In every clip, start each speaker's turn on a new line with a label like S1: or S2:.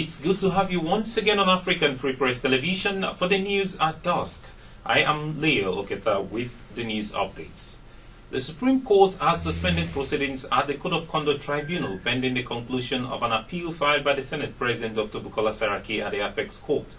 S1: It's good to have you once again on African Free Press Television for the news at dusk. I am Leo Oketa with the news updates. The Supreme Court has suspended proceedings at the Code of Conduct Tribunal pending the conclusion of an appeal filed by the Senate President Dr. Bukola Saraki at the Apex Court.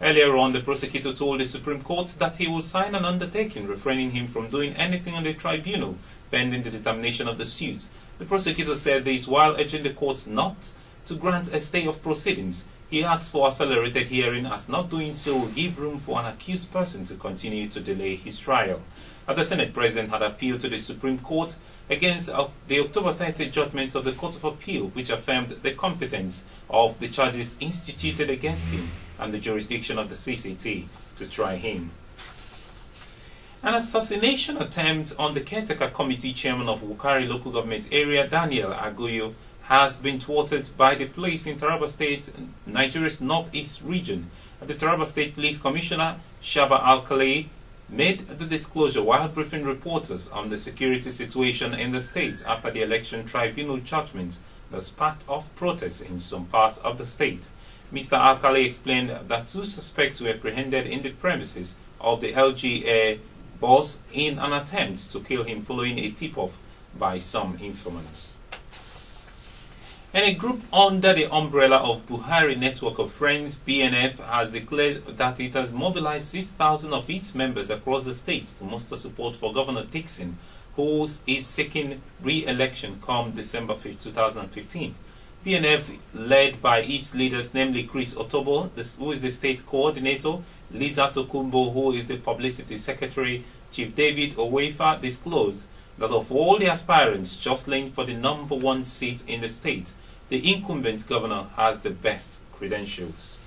S1: Earlier on, the prosecutor told the Supreme Court that he will sign an undertaking refraining him from doing anything on the tribunal pending the determination of the suit. The prosecutor said this while urging the court not to grant a stay of proceedings. He asked for accelerated hearing as not doing so will give room for an accused person to continue to delay his trial. The Senate President had appealed to the Supreme Court against the October 30 judgment of the Court of Appeal, which affirmed the competence of the charges instituted against him and the jurisdiction of the CCT to try him. An assassination attempt on the caretaker committee chairman of Wukari local government area, Daniel Aguyo, has been thwarted by the police in Taraba State, Nigeria's northeast region. The Taraba State Police Commissioner, Shaba Alkali, made the disclosure while briefing reporters on the security situation in the state after the election tribunal judgment that sparked off protests in some parts of the state. Mr. Alkali explained that two suspects were apprehended in the premises of the LGA boss in an attempt to kill him following a tip-off by some informants. And a group under the umbrella of Buhari Network of Friends, BNF, has declared that it has mobilized 6,000 of its members across the state to muster support for Governor Dixon, who is seeking re-election come December 5, 2015. BNF, led by its leaders, namely Chris Otobo, who is the state coordinator, Lisa Tokumbo, who is the publicity secretary, Chief David Owefa, disclosed that of all the aspirants jostling for the number one seat in the state, the incumbent governor has the best credentials.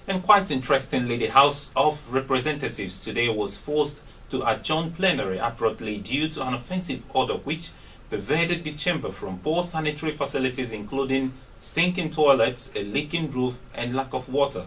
S1: And quite interestingly, the House of Representatives today was forced to adjourn plenary abruptly due to an offensive order which pervaded the chamber from poor sanitary facilities including stinking toilets, a leaking roof, and lack of water.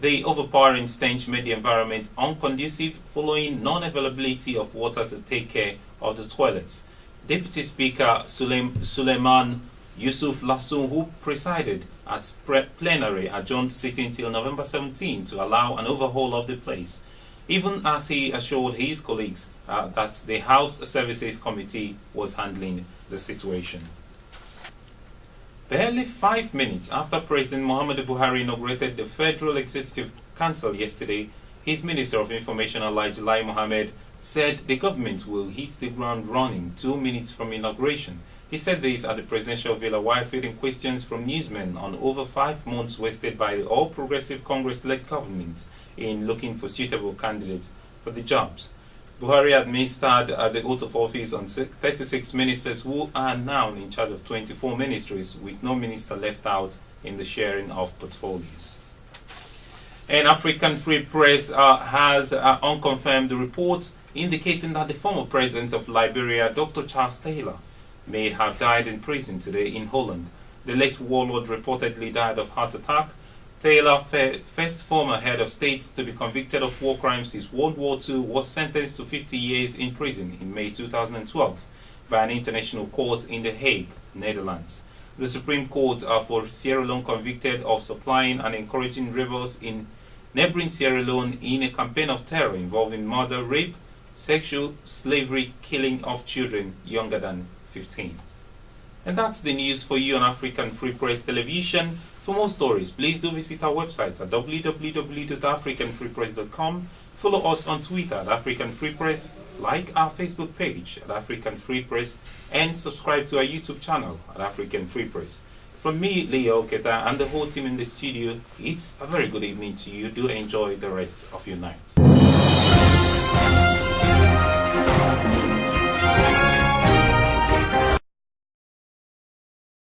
S1: The overpowering stench made the environment unconducive following non-availability of water to take care of the toilets. Deputy Speaker Suleiman Yusuf Lassun, who presided at plenary, adjourned sitting till November 17 to allow an overhaul of the place, even as he assured his colleagues that the House Services Committee was handling the situation. Barely 5 minutes after President Muhammadu Buhari inaugurated the Federal Executive Council yesterday, his Minister of Information, Alhaji Lai Mohammed, said the government will hit the ground running 2 minutes from inauguration. He said this at the presidential villa while fielding questions from newsmen on over 5 months wasted by the All Progressive Congress-led government in looking for suitable candidates for the jobs. Buhari administered the oath of office on 36 ministers who are now in charge of 24 ministries, with no minister left out in the sharing of portfolios. And African Free Press has unconfirmed report indicating that the former president of Liberia, Dr. Charles Taylor, may have died in prison today in Holland. The late warlord reportedly died of heart attack. Taylor, first former head of state to be convicted of war crimes since World War II, was sentenced to 50 years in prison in May 2012 by an international court in The Hague, Netherlands. The Supreme Court for Sierra Leone convicted of supplying and encouraging rebels in neighboring Sierra Leone in a campaign of terror involving murder, rape, sexual slavery, killing of children younger than 15. And that's the news for you on African Free Press Television. For more stories, please do visit our website at www.africanfreepress.com. Follow us on Twitter at African Free Press, like our Facebook page at African Free Press, and subscribe to our YouTube channel at African Free Press. From me, Leo Oketa, and the whole team in the studio, it's a very good evening to you. Do enjoy the rest of your night.